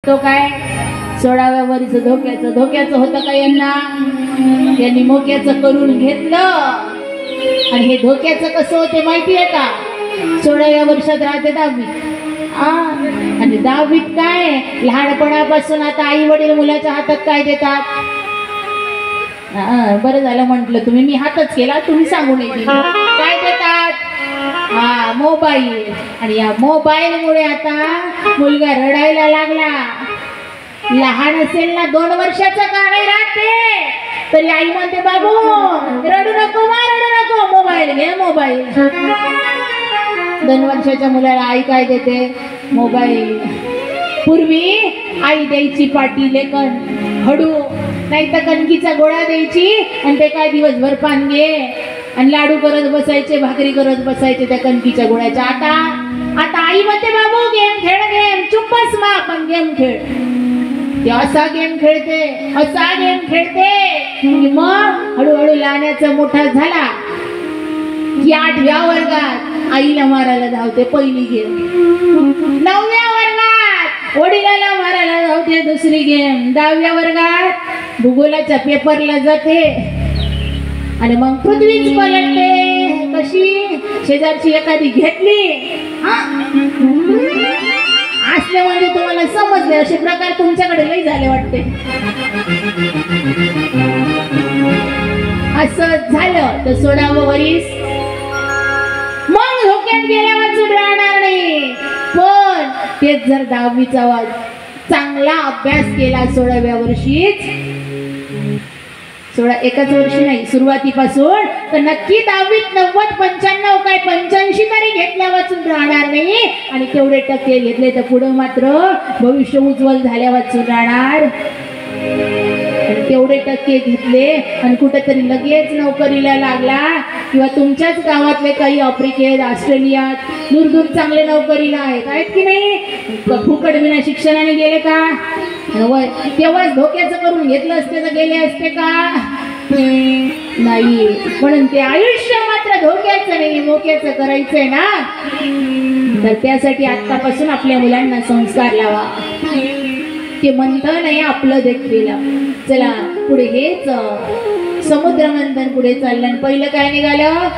तो काय 16व्या वर्षी धोक्याचं होतं का यांना? यांनी मोक्याचं करून घेतलं आणि हे धोक्याचं कसं होते माहिती आहे का? 16व्या वर्षात राहते 10वी आणि 10वीत काय लहानपणापासून आता आई वडील मुलाच्या हातात काय देतात? बरं झालं म्हटलं तुम्ही, मी हातच केला, तुम्ही सांगू नये काय देतात? मोबाईल. आणि या मोबाईल मुळे आता मुलगा रडायला लागला. लहान असेल ना 2 वर्षाचा का नाही राहते तरी आई म्हणते बाबू रडू नको रडू नको, मोबाईल घे मोबाईल. 2 वर्षाच्या मुलाला आई काय देते? मोबाईल. पूर्वी आई द्यायची पाटी लेकन हडू नाही तर कणकीचा गोळा द्यायची आणि ते काय दिवसभर पान घे आणि लाडू करत बसायचे, भाकरी करत बसायचे त्या कणकीच्या गोळ्याच्या. आता आई म्हणते बाबू गेम खेळ, गेम चुप बस मा पण गेम खेळ. ते असा गेम खेळते की मग हळूहळू लहानाचा मोठा झाला की 8व्या वर्गात आईला मारायला धावते पहिली गेम. 9व्या वर्गात वडिलाला मारायला धावते दुसरी गेम. 10व्या वर्गात भूगोलाच्या पेपरला जाते आणि मग पृथ्वीच पलटते. कशी? शेजारची एखादी घेतली असले म्हणजे तुम्हाला समजले. असे प्रकार तुमच्याकडे लई झाले वाटते. असं झालं तर 16वं वर्ष मग धोक्यात गेल्या वाचून राहणार नाही. पण तेच जर 10वीचा चांगला अभ्यास केला 16व्या वर्षीच, एकाच वर्षी नाही सुरुवातीपासून, तर नक्की 10वीत 90, 95 काय 85 तरी घेतल्या वाचून राहणार नाही. आणि तेवढे टक्के घेतले तर पुढे मात्र भविष्य उज्ज्वल झाल्या वाचून राहणार. आणि तेवढे टक्के घेतले आणि कुठेतरी लगेच नोकरीला लागला किंवा तुमच्याच गावातले काही आफ्रिकेत, ऑस्ट्रेलियात दूर चांगले नोकरीला आहेत की नाही? फुकट विना शिक्षणाने गेले का? तेव्हाच धोक्याचं करून घेतलं असते तर गेले असते का? नाही. म्हणून ते आयुष्य मात्र धोक्याचं नाही मोक्याचं करायचंय ना, तर त्यासाठी आतापासून आपल्या मुलांना संस्कार लावा. ते म्हणतं नाही आपलं देखील. चला पुढे हेच समुद्र मंथन पुढे चाललं आणि पहिलं काय निघालं?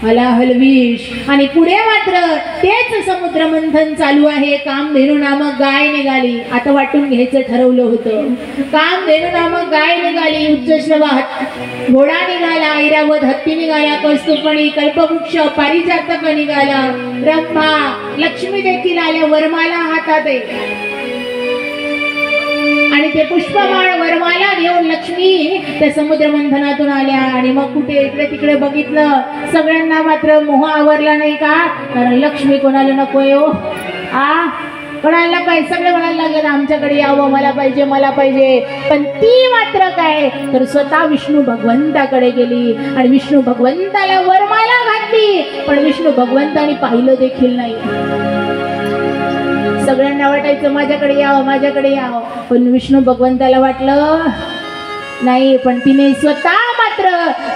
हलाहलविष. आणि पुढे मात्र तेच समुद्र मंथन चालू आहे. कामधेनू नामक गाय निघाली. आता वाटून घ्यायचं ठरवलं होतं. कामधेनू नामक गाय निघाली, उच्चश्रवा घोडा निघाला, ऐरावत हत्ती निघाला, कौस्तुभमणी, कल्पवृक्ष, पारिजातक निघाला, ब्रह्मा, लक्ष्मी देखील आल्या वरमाला हातात आहे. आणि ते पुष्पमाळ वरमाला घेऊन लक्ष्मी त्या समुद्र मंथनातून आल्या. आणि मग कुठे इकडे तिकडे बघितलं, सगळ्यांना मात्र मोह आवरला नाही का? कारण लक्ष्मी कोणाला नकोय हो. कोणाला पाहिजे? सगळे म्हणायला लागले आमच्याकडे यावं, मला पाहिजे मला पाहिजे. पण ती मात्र काय तर स्वतः विष्णू भगवंताकडे गेली आणि विष्णू भगवंताला वरमाला घातली. पण विष्णू भगवंतानी पाहिलं देखील नाही. सगळ्यांना वाटायचं माझ्याकडे यावं, पण विष्णू भगवंताला वाटलं नाही. पण तिने स्वतः मात्र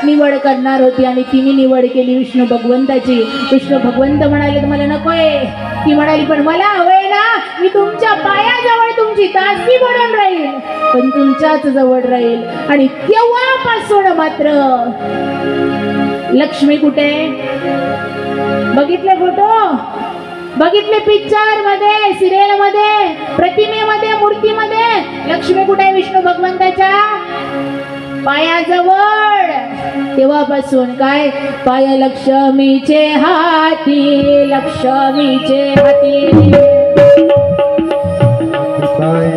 निवड करणार होती आणि तिने निवड केली विष्णू भगवंताची. विष्णू भगवंत म्हणाले मला नकोय. ती म्हणाली पण मला हवंय ना, मी तुमच्या पायाजवळ तुमची दासी बनून राहील, पण तुमच्याच जवळ राहील. आणि तेव्हापासून मात्र लक्ष्मी कुठे? बघितले फोटो, बघितले पिक्चर मध्ये, सिरियल मध्ये, प्रतिमेमध्ये, मूर्तीमध्ये, लक्ष्मी कुठे? विष्णू भगवंताच्या पायाजवळ. तेव्हापासून काय पाय लक्ष्मीचे हाती, लक्ष्मीचे हाती, पाय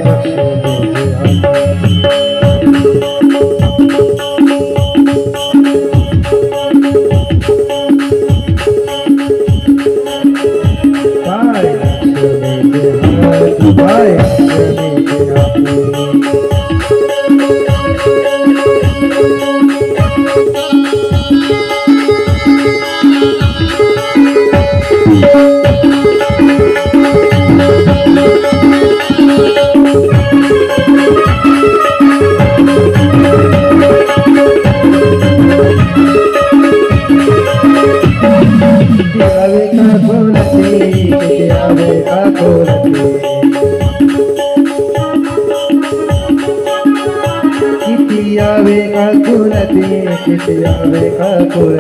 यावे काकुलती किती यावे काकुल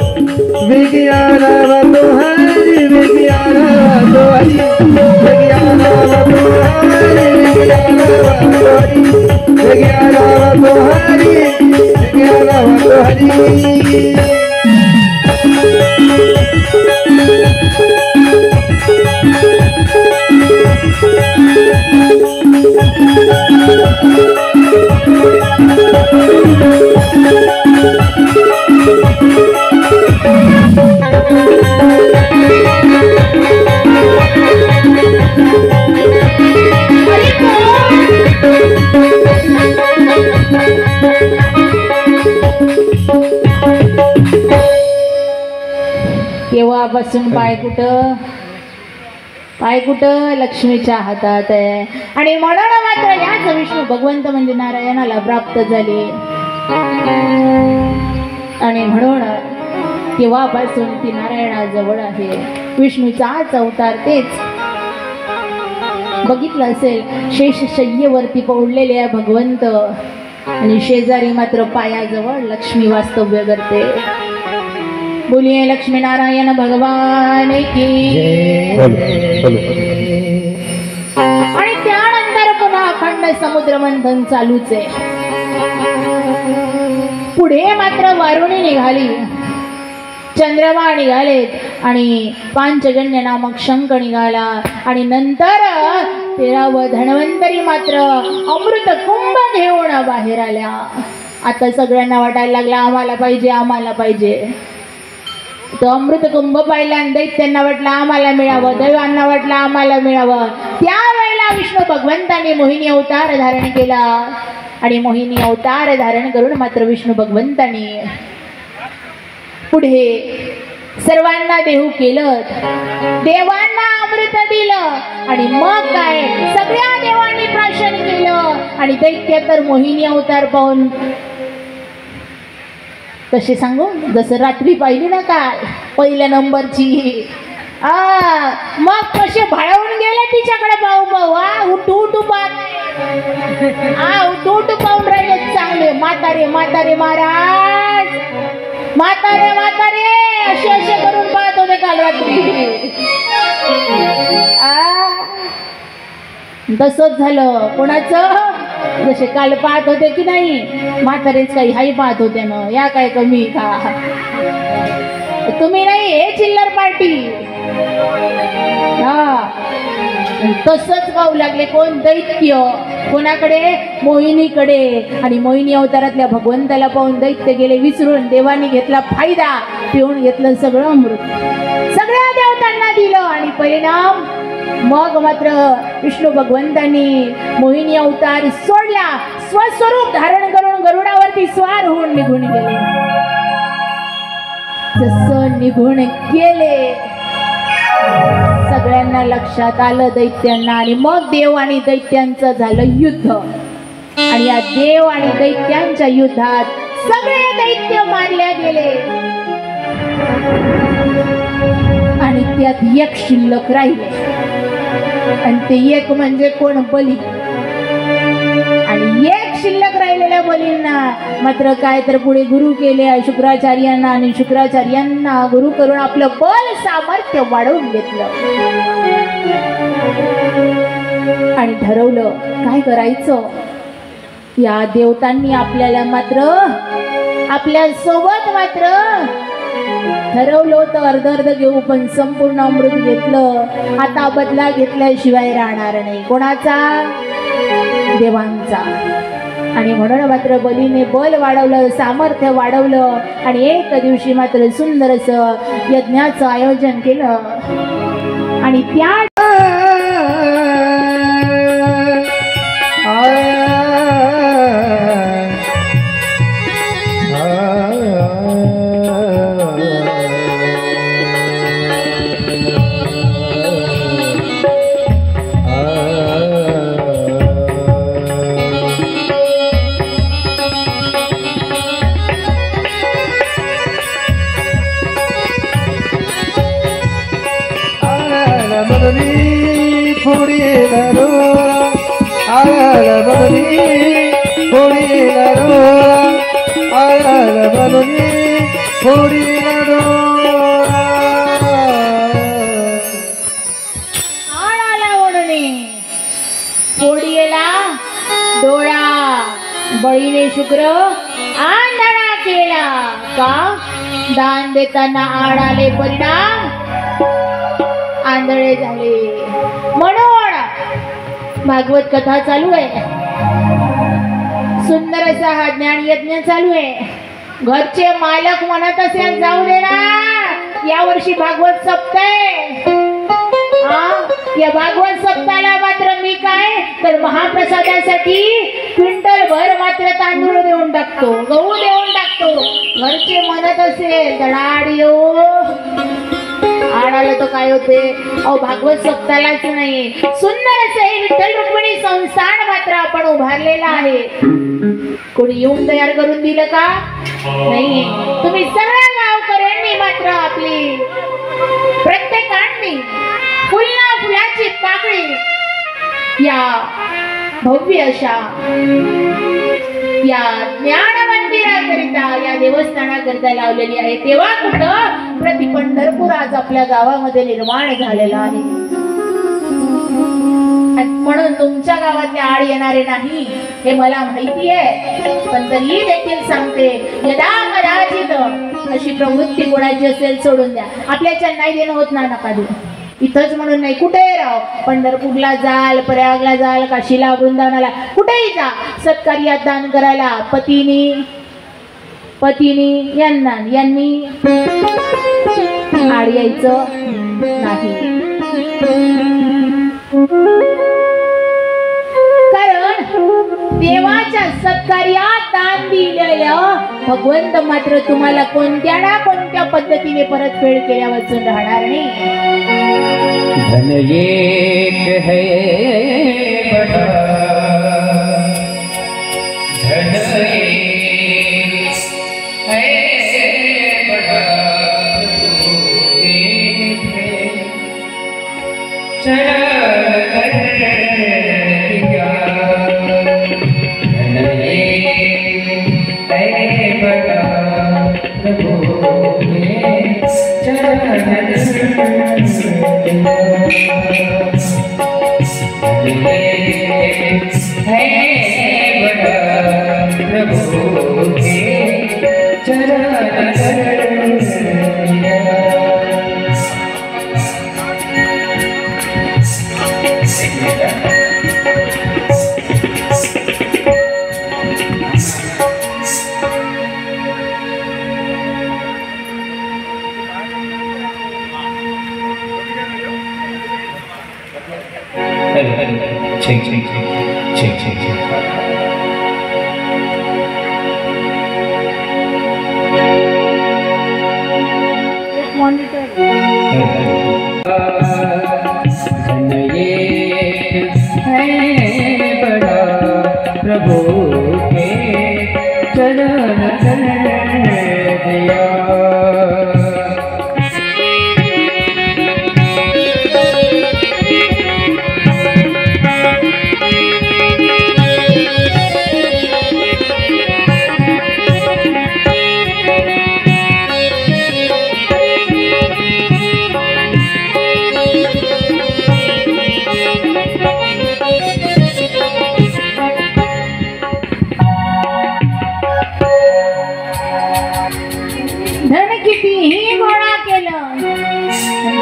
विज्ञानव तुहारी विज्ञानव तुहारी विज्ञानव तुहारी विज्ञानव तुहारी विज्ञानव तुहारी विज्ञानव तुहारी तेव्हापासून पाय कुठं लक्ष्मीच्या हातात आहे आणि म्हणून मात्र याच विष्णू भगवंत म्हणजे नारायणाला प्राप्त झाले आणि म्हणून तेव्हापासून ती नारायणाजवळ आहे. विष्णूचाच अवतार तेच बघितलं असेल. शेषशय्येवरती पडलेले आहे भगवंत आणि शेजारी मात्र पायाजवळ लक्ष्मी वास्तव्य करते. बोलिए लक्ष्मी नारायण भगवान की. आणि त्यानंतर पुन्हा अखंड समुद्र मंथन चालूच आहे. पुढे मात्र वारुणी निघाली, चंद्रमा निघालेत आणि पांचजन्य नामक शंख निघाला आणि नंतर 13व धन्वंतरी मात्र अमृत कुंभ घेऊन बाहेर आल्या. आता सगळ्यांना वाटायला लागला आम्हाला पाहिजे आम्हाला पाहिजे. तो अमृत कुंभ पाहिला आणि दैत्यांना वाटलं आम्हाला मिळावं, दैवांना वाटलं आम्हाला मिळावं. त्यावेळेला विष्णू भगवंताने मोहिनी अवतार धारण केला आणि मोहिनी अवतार धारण करून मात्र विष्णू भगवंताने पुढे सर्वांना देहू केलं, देवांना अमृत दिलं आणि मग काय सगळ्या देवांनी प्राशन केलं. आणि दैत्य तर मोहिनी अवतार पाहून कसे सांगू, जसं रात्री पाहिली ना काय पहिल्या नंबरची मग कसे भाळवून गेले तिच्याकडे पाहू पाहू. उठू उठू उठू उठू पाहून राहिले चांगले. म्हातारे म्हातारे महाराज, म्हातारे म्हातारे असे असे करून पाहत होते काल रात्री. तसंच झालं कोणाचं, जसे काल पाहत होते की नाही म्हातारेच काही हाई पाहत होते ना. या काय कमी का तुम्ही नाही, हे चिल्लर पार्टी. तसंच गाऊ लागले. कोण दैत्य कोणाकडे, मोहिनीकडे. आणि मोहिनी अवतारातल्या भगवंताला पाहून दैत्य गेले विसरून. देवानी घेतला फायदा, पिऊन घेतलं सगळं अमृत, सगळ्या देवतांना दिलं आणि परिणाम मग मात्र विष्णू भगवंतांनी मोहिनी अवतार सोडला. स्वस्वरूप धारण करून गरुडावरती स्वार होऊन निघून गेले. जसं निघून गेले सगळ्यांना लक्षात आलं दैत्यांना. आणि मग देव आणि दैत्यांचं झालं युद्ध. आणि या देव आणि दैत्यांच्या युद्धात सगळे दैत्य मारले गेले आणि त्यात एक शिल्लक राहिले आणि ते एक म्हणजे कोण, बली. आणि एक शिल्लक राहिलेल्या बलींना मात्र काय तर पुढे गुरु केले शुक्राचार्यांना आणि शुक्राचार्यांना गुरु करून आपलं बल सामर्थ्य वाढवून घेतलं आणि ठरवलं काय करायचं. या देवतांनी आपल्याला मात्र आपल्या सोबत मात्र ठरवलं होतं अर्ध अर्ध घेऊ, पण संपूर्ण अमृत घेतलं. आता बदला घेतल्याशिवाय राहणार नाही. कोणाचा, देवांचा. आणि म्हणून मात्र बलीने बल वाढवलं, सामर्थ्य वाढवलं आणि एक दिवशी मात्र सुंदर असं यज्ञाचं आयोजन केलं. आणि त्या Puri घालूनी फोडीला डोळा आळाला ओढणे फोडीला डोळा बळीने शुक्र आंधळा केला का दान देताना आळाले परिणाम आंधळे झाले म्हणून भागवत कथा चालू आहे सुंदर असा हा ज्ञान यज्ञ चालू आहे घरचे मालक म्हणत असेल जाऊ दे ना या वर्षी भागवत सप्ताह या भागवत सप्ताहाला मात्र मी काय तर महाप्रसादासाठी क्विंटल भर मात्र तांदूळ देऊन टाकतो गहू देऊन टाकतो घरचे म्हणत असेल धडाड येऊ आडाला तर काय होते अहो भागवत सप्ताहालाच नाही सुंदर असे हे विठ्ठल रुक्मिणी संस्थान मात्र आपण उभारलेला आहे कोणी येऊन तयार करून दिलं का नाही तुम्ही सगळ्या गावकऱ्यांनी मात्र आपली प्रत्येकांनी फुलाची पाकळी या भव्य अशा या ज्ञान मंदिराकरिता या देवस्थानाकरिता लावलेली आहे तेव्हा कुठं प्रति पंढरपूर आज आपल्या गावामध्ये निर्माण झालेला आहे म्हणून तुमच्या गावातले आड येणारे नाही हे मला माहिती आहे पण तरी देखील सांगते यदा कदाचित अशी प्रवृत्ती कोणाची असेल सोडून द्या आपल्याच्या नाही देणं होत ना नका देऊ इथंच म्हणून नाही कुठेही राह पंढरपूरला जाल प्रयागला जाल काशीला वृंदावनाला कुठेही जा सत्कार्यात दान करायला पतीनी यांनी आड यायचं नाही कारण देवाच्या सत्कार्यात दान दिलेलं भगवंत मात्र तुम्हाला कोणत्या ना कोणत्या पद्धतीने परतफेड केल्या वाचून राहणार नाही धन एक है बड़ा धन एक है बड़ा एक है चरण दिया धन एक है बड़ा प्रभु के चरण प्रभु के चरण check. मॉनिटर धन एक है बड़ा प्रभु के चरण दिया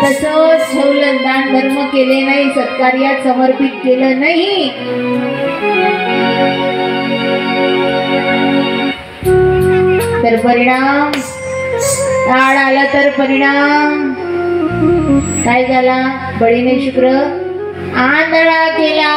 तसंच ठेवलं दान धर्म केले नाही सत्कार्यात समर्पित केलं नाही तर परिणाम आड आला तर परिणाम काय झाला बळीने शुक्र आंधळा केला